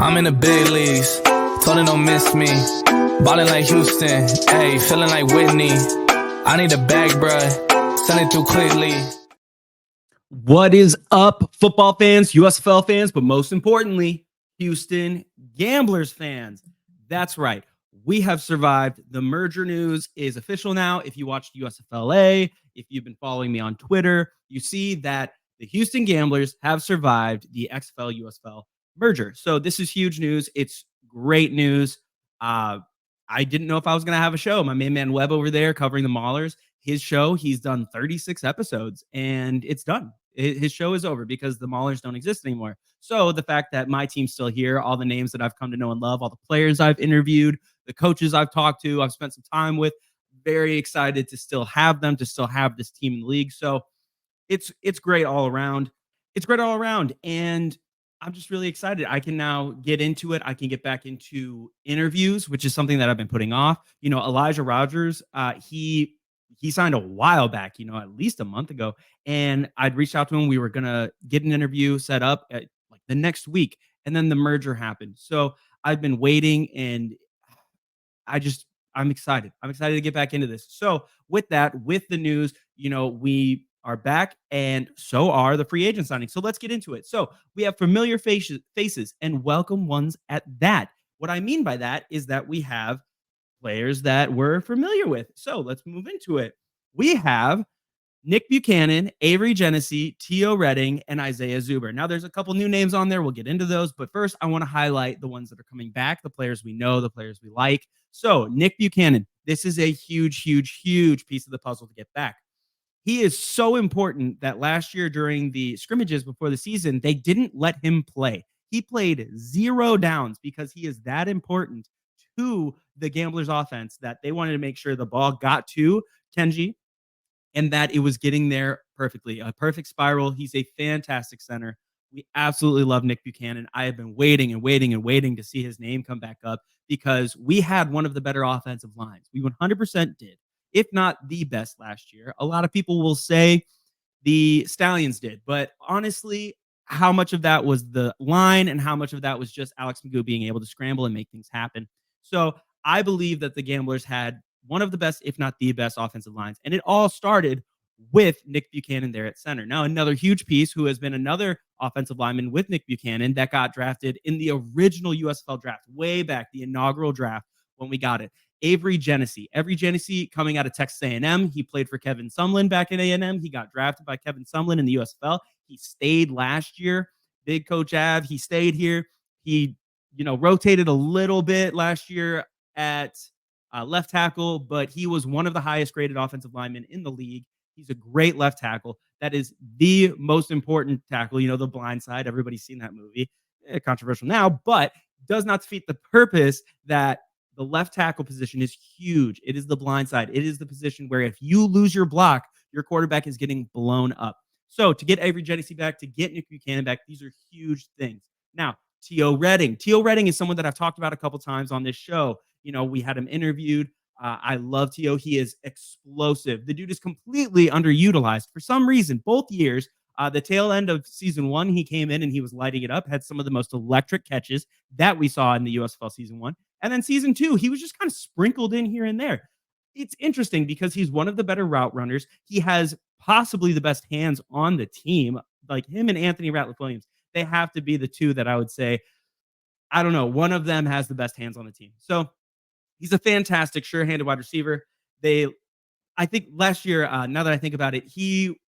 I'm in the big leagues, told her don't miss me. Ballin' like Houston, ayy, feeling like Whitney. I need a bag, bruh, send it through quickly. What is up, football fans, USFL fans, but most importantly, Houston Gamblers fans? That's right. We have survived. The merger news is official now. If you watched USFLA, if you've been following me on Twitter, you see that the Houston Gamblers have survived the XFL USFL merger. So this is huge news. It's great news. I didn't know if I was going to have a show. My main man Webb over there covering the Maulers, his show, he's done 36 episodes and it's done. His show is over because the Maulers don't exist anymore. So the fact that my team's still here, all the names that I've come to know and love, all the players I've interviewed, the coaches I've talked to, I've spent some time with, very excited to still have them, to still have this team in the league. So it's great all around. It's great all around. And I'm just really excited. I can now get into it. I can get back into interviews, which is something that I've been putting off. You know, Elijah Rogers, he signed a while back, at least a month ago. And I'd reached out to him. We were going to get an interview set up at like the next week. And then the merger happened. So I've been waiting and I'm excited. I'm excited to get back into this. So with that, with the news, we are back and so are the free agent signings. So let's get into it. So we have familiar faces and welcome ones at that. What I mean by that is that we have players that we're familiar with. So let's move into it. We have Nick Buchanan, Avery Genesee, T.O. Redding, and Isaiah Zuber. Now, there's a couple new names on there. We'll get into those. But first, I want to highlight the ones that are coming back, the players we know, the players we like. So Nick Buchanan, this is a huge, huge, huge piece of the puzzle to get back. He is so important that last year during the scrimmages before the season, they didn't let him play. He played 0 downs because he is that important to the Gamblers offense that they wanted to make sure the ball got to Kenji and that it was getting there perfectly. A perfect spiral. He's a fantastic center. We absolutely love Nick Buchanan. I have been waiting and waiting and waiting to see his name come back up because we had one of the better offensive lines. We 100% did, if not the best last year. A lot of people will say the Stallions did, but honestly, how much of that was the line and how much of that was just Alex Magoo being able to scramble and make things happen? So I believe that the Gamblers had one of the best, if not the best, offensive lines. And it all started with Nick Buchanan there at center. Now, another huge piece who has been another offensive lineman with Nick Buchanan that got drafted in the original USFL draft, way back, the inaugural draft when we got it. Avery Genesee. Avery Genesee coming out of Texas A&M. He played for Kevin Sumlin back in A&M. He got drafted by Kevin Sumlin in the USFL. He stayed last year. Big Coach Av, he stayed here. He, rotated a little bit last year at left tackle, but he was one of the highest graded offensive linemen in the league. He's a great left tackle. That is the most important tackle, the blind side. Everybody's seen that movie. Controversial now, but does not defeat the purpose that the left tackle position is huge. It is the blind side. It is the position where if you lose your block, your quarterback is getting blown up. So to get Avery Genesee back, to get Nick Buchanan back, these are huge things. Now, T.O. Redding. T.O. Redding is someone that I've talked about a couple times on this show. We had him interviewed. I love T.O. He is explosive. The dude is completely underutilized. For some reason, both years, the tail end of season 1, he came in and he was lighting it up, had some of the most electric catches that we saw in the USFL season 1. And then season 2, he was just kind of sprinkled in here and there. It's interesting because he's one of the better route runners. He has possibly the best hands on the team. Like him and Anthony Ratliff-Williams, they have to be the two that I would say, I don't know, one of them has the best hands on the team. So he's a fantastic, sure-handed wide receiver. I think last year, now that I think about it,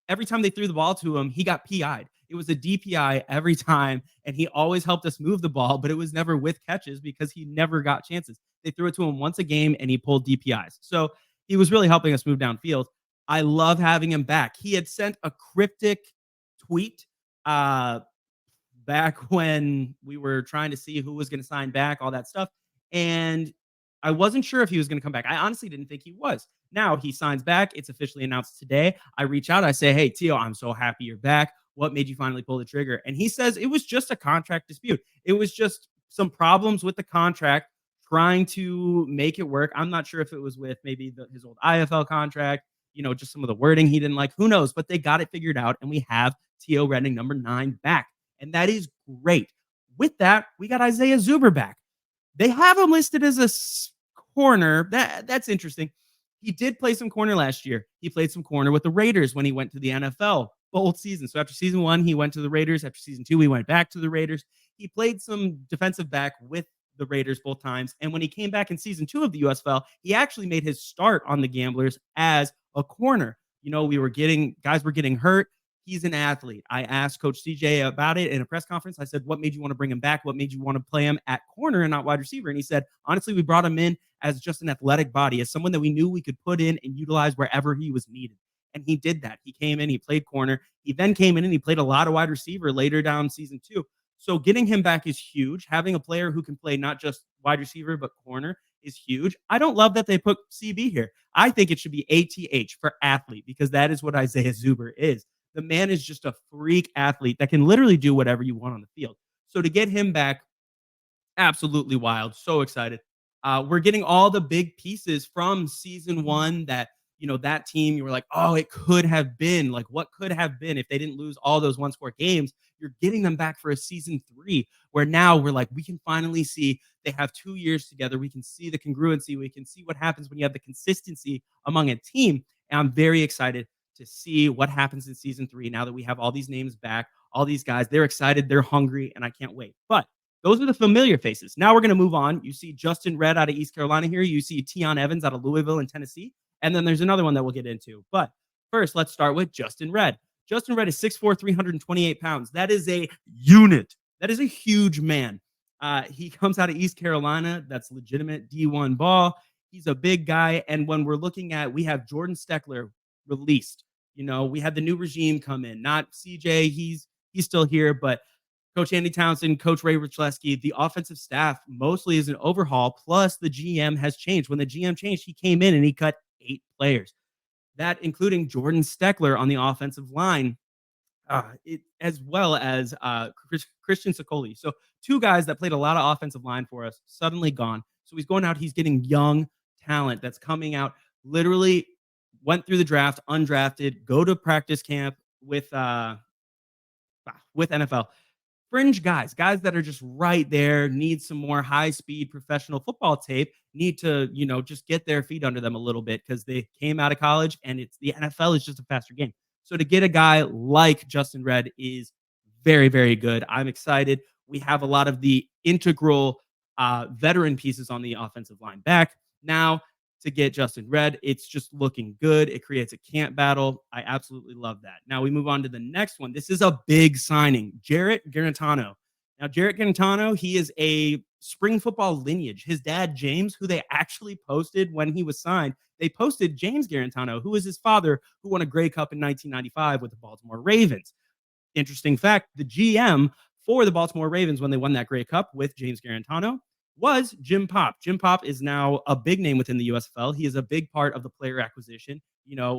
every time they threw the ball to him, he got PI'd. It was a DPI every time, and he always helped us move the ball, but it was never with catches because he never got chances. They threw it to him once a game, and he pulled DPIs. So he was really helping us move downfield. I love having him back. He had sent a cryptic tweet back when we were trying to see who was going to sign back, all that stuff. And I wasn't sure if he was going to come back. I honestly didn't think he was. Now he signs back. It's officially announced today. I reach out. I say, hey, Tio, I'm so happy you're back. What made you finally pull the trigger? And he says it was just a contract dispute. It was just some problems with the contract, trying to make it work. I'm not sure if it was with maybe his old IFL contract, just some of the wording he didn't like. Who knows? But they got it figured out, and we have T.O. Redding number 9 back. And that is great. With that, we got Isaiah Zuber back. They have him listed as a corner. That's interesting. He did play some corner last year. He played some corner with the Raiders when he went to the NFL both seasons. So after season 1, he went to the Raiders. After season 2, he went back to the Raiders. He played some defensive back with the Raiders both times. And when he came back in season 2 of the USFL, he actually made his start on the Gamblers as a corner. Guys were getting hurt. He's an athlete. I asked Coach CJ about it in a press conference. I said, what made you want to bring him back? What made you want to play him at corner and not wide receiver? And he said, honestly, we brought him in as just an athletic body, as someone that we knew we could put in and utilize wherever he was needed. And he did that. He came in, he played corner. He then came in and he played a lot of wide receiver later down season 2. So getting him back is huge. Having a player who can play not just wide receiver, but corner is huge. I don't love that they put CB here. I think it should be ATH for athlete, because that is what Isaiah Zuber is. The man is just a freak athlete that can literally do whatever you want on the field. So to get him back, absolutely wild. So excited. We're getting all the big pieces from season 1 that, that team, you were like, oh, it could have been. Like, what could have been if they didn't lose all those one-score games? You're getting them back for a season 3, where now we're like, we can finally see they have 2 years together. We can see the congruency. We can see what happens when you have the consistency among a team. And I'm very excited to see what happens in season 3 now that we have all these names back, all these guys. They're excited, they're hungry, and I can't wait. But those are the familiar faces. Now we're going to move on. You see Justin Redd out of East Carolina here. You see Tion Evans out of Louisville in Tennessee. And then there's another one that we'll get into. But first, let's start with Justin Redd. Justin Redd is 6'4", 328 pounds. That is a unit. That is a huge man. He comes out of East Carolina. That's legitimate D1 ball. He's a big guy. And when we're looking at, we have Jordan Steckler released. We had the new regime come in. Not CJ. He's still here, but Coach Andy Townsend, Coach Ray Richleski, the offensive staff mostly is an overhaul, plus the GM has changed. When the GM changed, he came in and he cut 8 players. That including Jordan Steckler on the offensive line, as well as Christian Sicoli. So 2 guys that played a lot of offensive line for us, suddenly gone. So he's going out, he's getting young talent that's coming out, literally went through the draft, undrafted, go to practice camp with NFL. Fringe guys that are just right there, need some more high-speed professional football tape, need to, just get their feet under them a little bit because they came out of college and the NFL is just a faster game. So to get a guy like Justin Redd is very, very good. I'm excited. We have a lot of the integral veteran pieces on the offensive line back. Now, to get Justin Redd, it's just looking good. It creates a camp battle. I absolutely love that. Now we move on to the next one. This is a big signing, Jarrett Garantano. Now, Jarrett Garantano, he is a spring football lineage. His dad, James, who they actually posted when he was signed, they posted James Garantano, who is his father, who won a Grey Cup in 1995 with the Baltimore Ravens. Interesting fact, the GM for the Baltimore Ravens when they won that Grey Cup with James Garantano was Jim Pop. Jim Pop is now a big name within the USFL. He is a big part of the player acquisition.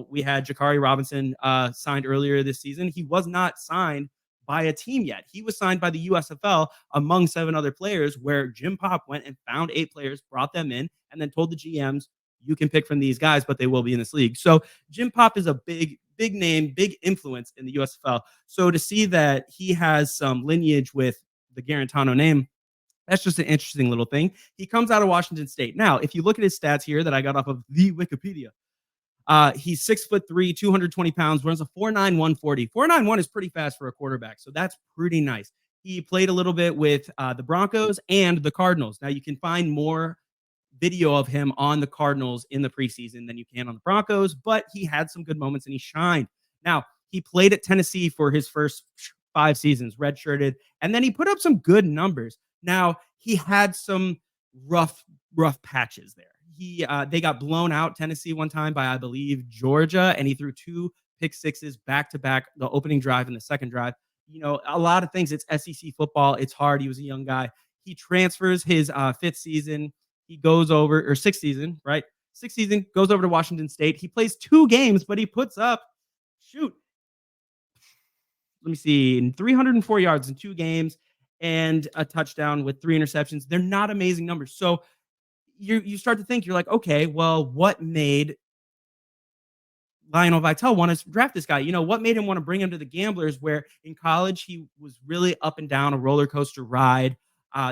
We had Jakari Robinson signed earlier this season. He was not signed by a team yet. He was signed by the USFL among 7 other players, where Jim Pop went and found 8 players, brought them in, and then told the GMs, you can pick from these guys, but they will be in this league. So Jim Pop is a big name, big influence in the USFL. So to see that he has some lineage with the Garantano name, that's just an interesting little thing. He comes out of Washington State. Now, if you look at his stats here that I got off of the Wikipedia, he's 6'3", 220 pounds, runs a 4.9 140. 4.91 is pretty fast for a quarterback, so that's pretty nice. He played a little bit with the Broncos and the Cardinals. Now, you can find more video of him on the Cardinals in the preseason than you can on the Broncos, but he had some good moments and he shined. Now, he played at Tennessee for his first 5 seasons, redshirted, and then he put up some good numbers. Now, he had some rough patches there. They got blown out, Tennessee, one time by, I believe, Georgia, and he threw 2 pick sixes back-to-back, the opening drive and the second drive. A lot of things. It's SEC football. It's hard. He was a young guy. He transfers his 5th season. He goes over, or 6th season, right? 6th season, goes over to Washington State. He plays 2 games, but he puts up, let me see, 304 yards in 2 games and a touchdown with 3 interceptions. They're not amazing numbers. So you start to think, you're like, okay, well, what made Lionel Vitale want to draft this guy? What made him want to bring him to the Gamblers, where in college he was really up and down a roller coaster ride.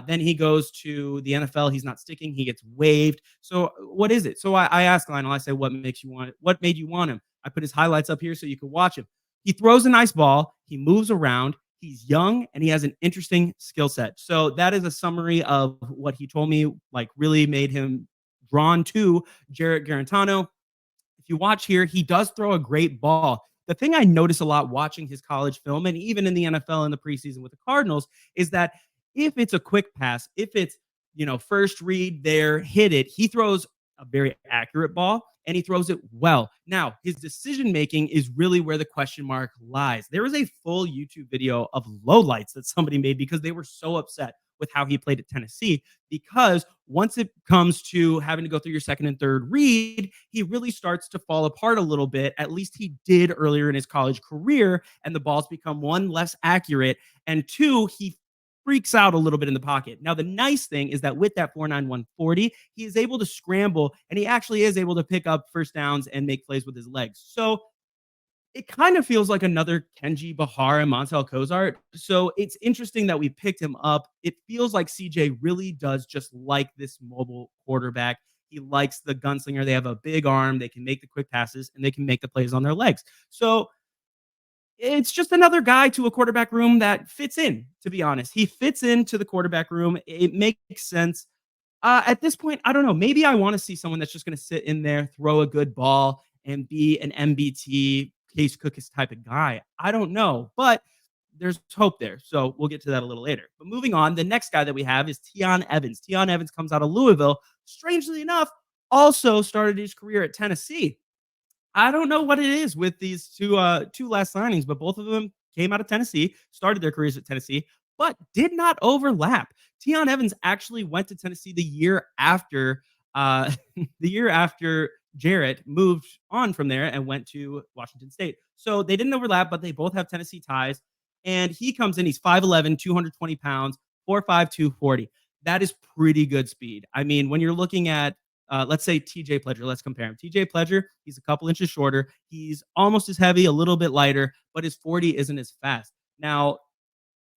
Then he goes to the NFL. He's not sticking. He gets waived. So what is it? So I asked Lionel, I said, what made you want him? I put his highlights up here so you can watch him. He throws a nice ball. He moves around. He's young and he has an interesting skill set. So that is a summary of what he told me, like really made him drawn to Jarrett Garantano. If you watch here, he does throw a great ball. The thing I notice a lot watching his college film and even in the NFL in the preseason with the Cardinals is that if it's a quick pass, if it's, first read there, hit it, he throws a very accurate ball and he throws it well. Now, his decision making is really where the question mark lies. There is a full YouTube video of lowlights that somebody made because they were so upset with how he played at Tennessee, because once it comes to having to go through your second and third read, he really starts to fall apart a little bit. At least he did earlier in his college career, and the balls become one, less accurate, and two, he freaks out a little bit in the pocket. Now, the nice thing is that with that 4.9 140, he is able to scramble, and he actually is able to pick up first downs and make plays with his legs. So it kind of feels like another Kenji Bahar and Montel Cozart. So it's interesting that we picked him up. It feels like CJ really does just like this mobile quarterback. He likes the gunslinger. They have a big arm. They can make the quick passes and they can make the plays on their legs. So it's just another guy to a quarterback room that fits in, to be honest. He fits into the quarterback room. It makes sense. At this point, I don't know. Maybe I want to see someone that's just going to sit in there, throw a good ball, and be an MBT Case Cookis type of guy. I don't know, but there's hope there. So we'll get to that a little later. But moving on, the next guy that we have is Tiyon Evans. Tiyon Evans comes out of Louisville. Strangely enough, also started his career at Tennessee. I don't know what it is with these two last signings, but both of them came out of Tennessee, started their careers at Tennessee, but did not overlap. Tiyon Evans actually went to Tennessee the year after Jarrett moved on from there and went to Washington State. So they didn't overlap, but they both have Tennessee ties. And he comes in, he's 5'11, 220 pounds, 4'5, 240. That is pretty good speed. I mean, when you're looking at let's say TJ Pledger. Let's compare him. TJ Pledger, he's a couple inches shorter. He's almost as heavy, a little bit lighter, but his 40 isn't as fast. Now,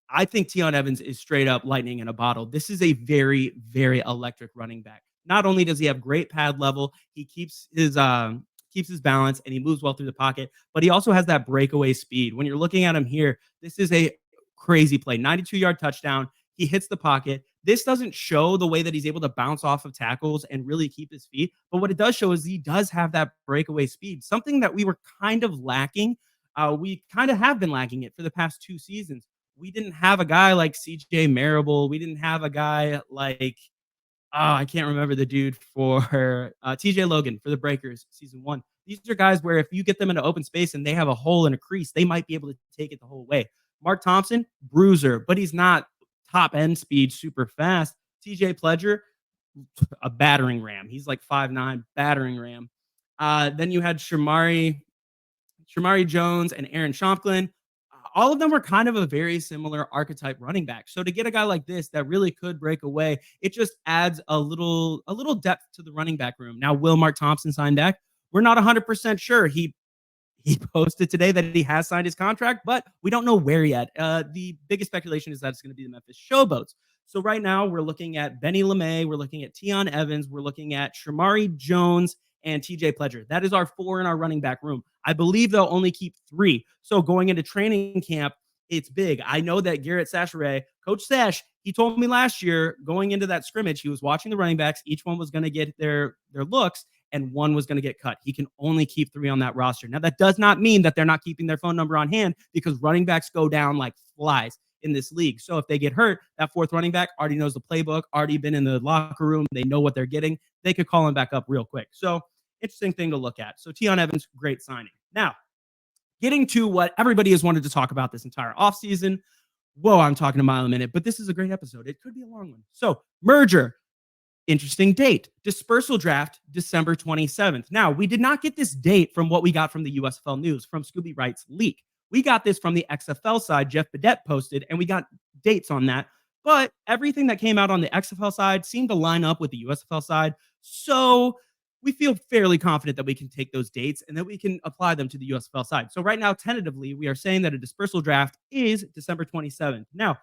I think Tiyon Evans is straight up lightning in a bottle. This is a very, very electric running back. Not only does he have great pad level, he keeps his balance and he moves well through the pocket, but he also has that breakaway speed. When you're looking at him here, this is a crazy play. 92-yard touchdown. He hits the pocket. This doesn't show the way that he's able to bounce off of tackles and really keep his feet. But what it does show is he does have that breakaway speed, something that we were kind of lacking. We kind of have been lacking it for the past 2 seasons. We didn't have a guy like CJ Marable. We didn't have a guy like, I can't remember the dude for TJ Logan for the Breakers season 1. These are guys where if you get them into open space and they have a hole and a crease, they might be able to take it the whole way. Mark Thompson, bruiser, but he's not top end speed, super fast. TJ Pledger, a battering ram. He's like 5'9", battering ram. Then you had Shamari Jones and Aaron Shomklin. All of them were kind of a very similar archetype running back. So to get a guy like this that really could break away, it just adds a little depth to the running back room. Now, will Mark Thompson sign back? We're not 100% sure. He posted today that he has signed his contract, but we don't know where yet. The biggest speculation is that it's going to be the Memphis Showboats. So right now we're looking at Benny LeMay, we're looking at Tiyon Evans, we're looking at Shamari Jones and TJ Pledger. That is our 4 in our running back room. I believe they'll only keep 3. So going into training camp, it's big. I know that Garrett Sacheret, Coach Sash, he told me last year going into that scrimmage, he was watching the running backs. Each one was going to get their looks and one was going to get cut. He can only keep 3 on that roster. Now, that does not mean that they're not keeping their phone number on hand, because running backs go down like flies in this league. So if they get hurt, that 4th running back already knows the playbook, already been in the locker room. They know what they're getting. They could call him back up real quick. So interesting thing to look at. So Tiyon Evans, great signing. Now, getting to what everybody has wanted to talk about this entire offseason. Whoa, I'm talking a mile a minute, but this is a great episode. It could be a long one. So merger. Interesting date. Dispersal draft, December 27th. Now, we did not get this date from what we got from the USFL News, from Scooby Wright's leak. We got this from the XFL side. Jeff Bedette posted, and we got dates on that. But everything that came out on the XFL side seemed to line up with the USFL side. So we feel fairly confident that we can take those dates and that we can apply them to the USFL side. So right now, tentatively, we are saying that a dispersal draft is December 27th. Now,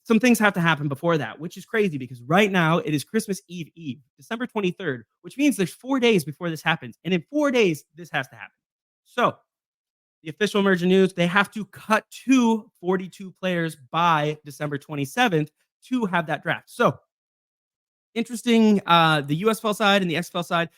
some things have to happen before that, which is crazy because right now it is Christmas Eve, December 23rd, which means there's 4 days before this happens. And in 4 days, this has to happen. So the official merger news, they have to cut to 42 players by December 27th to have that draft. So interesting, the USFL side and the XFL side,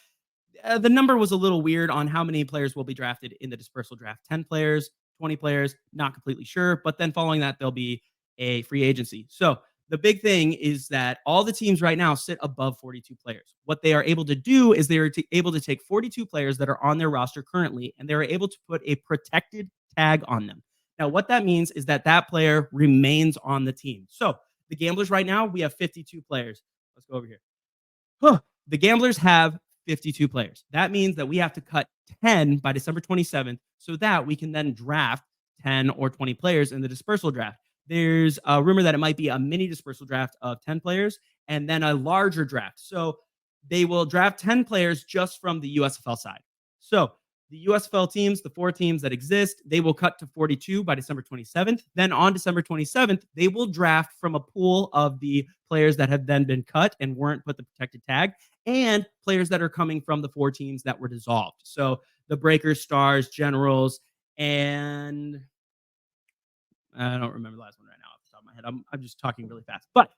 the number was a little weird on how many players will be drafted in the dispersal draft. 10 players, 20 players, not completely sure. But then following that, there'll be a free agency. So the big thing is that all the teams right now sit above 42 players. What they are able to do is they are able to take 42 players that are on their roster currently, and they're able to put a protected tag on them. Now, what that means is that that player remains on the team. So the Gamblers right now, we have 52 players. Let's go over here. The Gamblers have 52 players. That means that we have to cut 10 by December 27th so that we can then draft 10 or 20 players in the dispersal draft. There's a rumor that it might be a mini dispersal draft of 10 players and then a larger draft. So they will draft 10 players just from the USFL side. So the USFL teams, the 4 teams that exist, they will cut to 42 by December 27th. Then on December 27th, they will draft from a pool of the players that have then been cut and weren't put the protected tag and players that are coming from the 4 teams that were dissolved. So the Breakers, Stars, Generals, and I don't remember the last one right now off the top of my head. I'm just talking really fast. But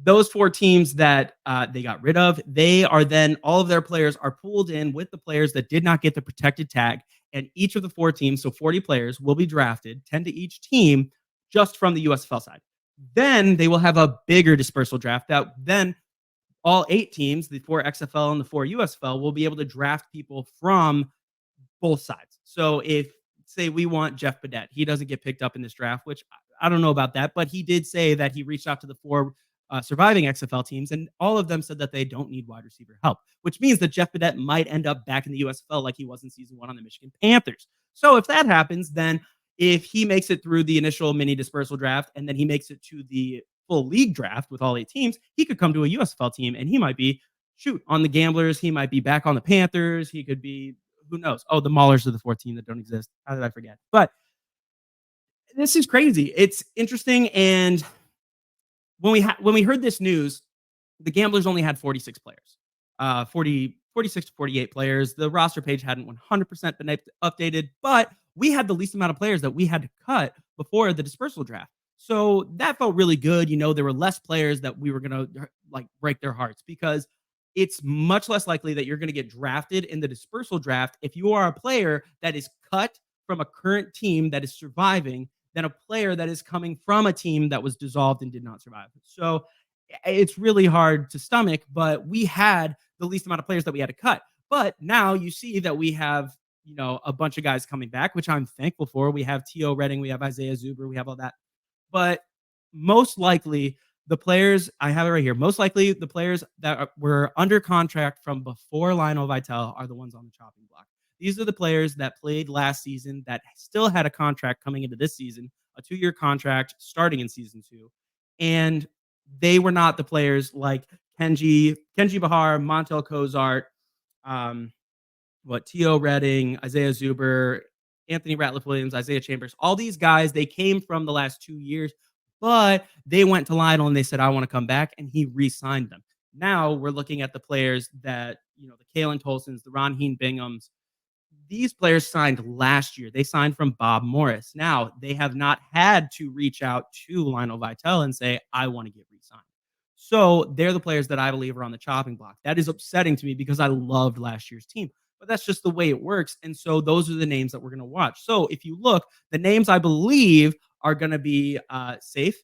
those 4 teams that they got rid of, they are then all of their players are pooled in with the players that did not get the protected tag. And each of the 4 teams, so 40 players, will be drafted, 10 to each team, just from the USFL side. Then they will have a bigger dispersal draft that then all 8 teams, the 4 XFL and the 4 USFL, will be able to draft people from both sides. So if, say, we want Jeff Badet, he doesn't get picked up in this draft, which I don't know about that, but he did say that he reached out to the 4 surviving XFL teams, and all of them said that they don't need wide receiver help, which means that Jeff Badet might end up back in the USFL like he was in season 1 on the Michigan Panthers. So if that happens, then if he makes it through the initial mini dispersal draft and then he makes it to the full league draft with all 8 teams, he could come to a USFL team and he might be, on the Gamblers. He might be back on the Panthers. He could be, who knows? Oh, the Maulers are the 4th team that don't exist. How did I forget? But this is crazy. It's interesting. And when we heard this news, the Gamblers only had 46 players, 46 to 48 players. The roster page hadn't 100% been updated, but we had the least amount of players that we had to cut before the dispersal draft. So that felt really good. There were less players that we were going to like break their hearts because it's much less likely that you're going to get drafted in the dispersal draft if you are a player that is cut from a current team that is surviving than a player that is coming from a team that was dissolved and did not survive. So it's really hard to stomach, but we had the least amount of players that we had to cut. But now you see that we have, a bunch of guys coming back, which I'm thankful for. We have T.O. Redding, we have Isaiah Zuber, we have all that. But most likely, the players, I have it right here, most likely the players that were under contract from before Lionel Vitale are the ones on the chopping block. These are the players that played last season that still had a contract coming into this season, a 2-year contract starting in season 2. And they were not the players like Kenji Bahar, Montel Cozart, T.O. Redding, Isaiah Zuber, Anthony Ratliff-Williams, Isaiah Chambers. All these guys, they came from the last 2 years, but they went to Lionel and they said, I want to come back, and he re-signed them. Now we're looking at the players that, the Kalen Tolsons, the Ronheen Binghams. These players signed last year. They signed from Bob Morris. Now, they have not had to reach out to Lionel Vitale and say, I want to get re-signed. So they're the players that I believe are on the chopping block. That is upsetting to me because I loved last year's team. But that's just the way it works. And so those are the names that we're going to watch. So if you look, the names I believe are going to be safe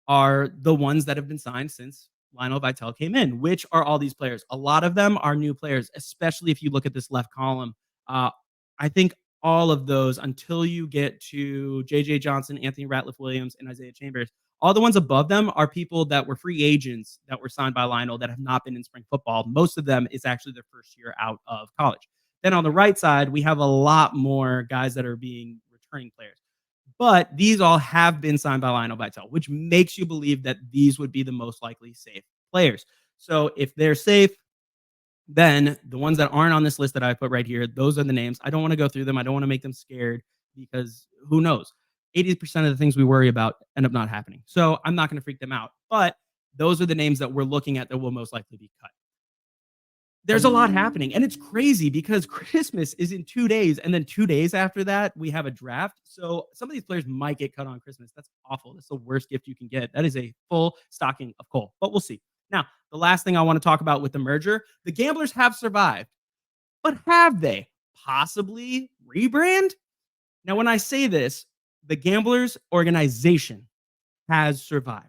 are the ones that have been signed since Lionel Vitale came in, which are all these players. A lot of them are new players, especially if you look at this left column. I think all of those, until you get to J.J. Johnson, Anthony Ratliff-Williams, and Isaiah Chambers, all the ones above them are people that were free agents that were signed by Lionel that have not been in spring football. Most of them is actually their first year out of college. Then on the right side, we have a lot more guys that are being returning players. But these all have been signed by Lionel Vitale, which makes you believe that these would be the most likely safe players. So if they're safe, Then the ones that aren't on this list that I put right here, those are the names. I don't want to go through them. I don't want to make them scared because who knows? 80% of the things we worry about end up not happening. So I'm not going to freak them out. But those are the names that we're looking at that will most likely be cut. There's a lot happening, and it's crazy because Christmas is in 2 days, and then 2 days after that, we have a draft. So some of these players might get cut on Christmas. That's awful. That's the worst gift you can get. That is a full stocking of coal, but we'll see. Now, the last thing I want to talk about with the merger, the Gamblers have survived, but have they possibly rebrand? Now, when I say this, the Gamblers organization has survived.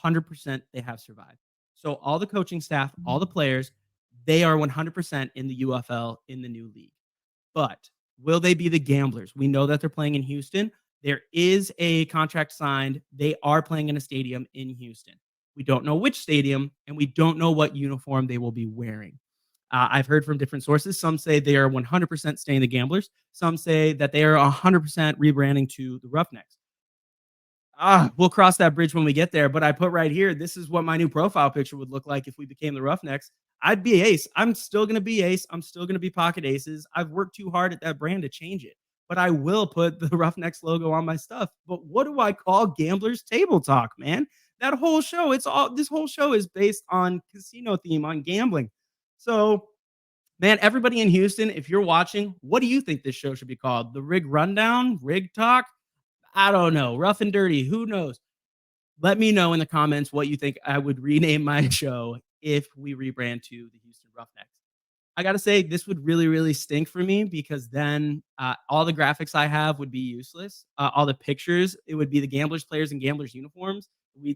100% they have survived. So all the coaching staff, all the players, they are 100% in the UFL in the new league. But will they be the Gamblers? We know that they're playing in Houston. There is a contract signed. They are playing in a stadium in Houston. We don't know which stadium, and we don't know what uniform they will be wearing. I've heard from different sources. Some say they are 100% staying the Gamblers. Some say that they are 100% rebranding to the Roughnecks. We'll cross that bridge when we get there. But I put right here, this is what my new profile picture would look like if we became the Roughnecks. I'd be Ace. I'm still going to be Ace. I'm still going to be Pocket Aces. I've worked too hard at that brand to change it. But I will put the Roughnecks logo on my stuff. But what do I call Gamblers Table Talk, man? That whole show, this whole show is based on casino theme, on gambling. So, man, everybody in Houston, if you're watching, what do you think this show should be called? The Rig Rundown? Rig Talk? I don't know. Rough and Dirty. Who knows? Let me know in the comments what you think I would rename my show if we rebrand to the Houston Roughnecks. I got to say, this would really, really stink for me because then all the graphics I have would be useless. All the pictures, it would be the Gamblers players in Gamblers uniforms.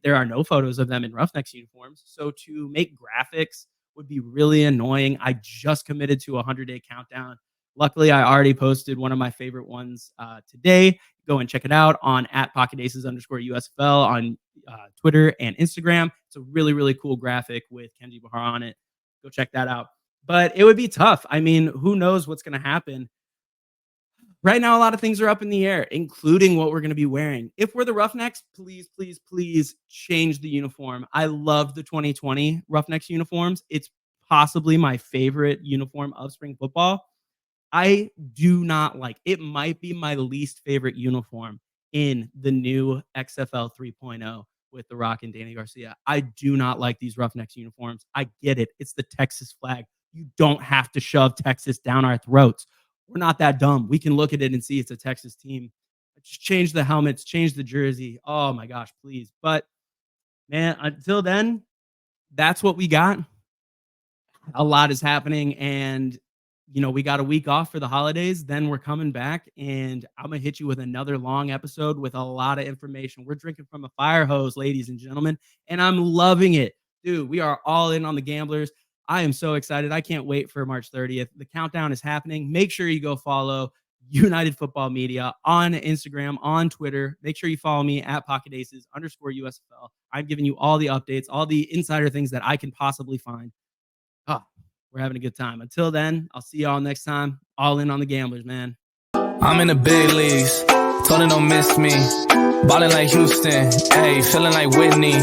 There are no photos of them in Roughnecks uniforms. So to make graphics would be really annoying. I just committed to a 100-day countdown. Luckily, I already posted one of my favorite ones today. Go and check it out on @pocketaces_USFL on Twitter and Instagram. It's a really, really cool graphic with Kenji Bahar on it. Go check that out. But it would be tough. I mean, who knows what's going to happen? Right now, a lot of things are up in the air, including what we're going to be wearing. If we're the Roughnecks, please, please, please change the uniform. I love the 2020 Roughnecks uniforms. It's possibly my favorite uniform of spring football. I do not like it. Might be my least favorite uniform in the new XFL 3.0 with The Rock and Danny Garcia. I do not like these Roughnecks uniforms. I get it. It's the Texas flag. You don't have to shove Texas down our throats. We're not that dumb. We can look at it and see it's a Texas team. Just change the helmets, change the jersey. Oh my gosh, please. But man, until then, that's what we got. A lot is happening, and we got a week off for the holidays. Then we're coming back, and I'm going to hit you with another long episode with a lot of information. We're drinking from a fire hose, ladies and gentlemen, and I'm loving it. Dude, we are all in on the Gamblers. I am so excited. I can't wait for March 30th. The countdown is happening. Make sure you go follow United Football Media on Instagram, on Twitter. Make sure you follow me @pocketaces_USFL. I'm giving you all the updates, all the insider things that I can possibly find. We're having a good time. Until then, I'll see y'all next time. All in on the Gamblers, man. I'm in the big leagues. Told her don't miss me. Ballin' like Houston. Hey, feeling like Whitney.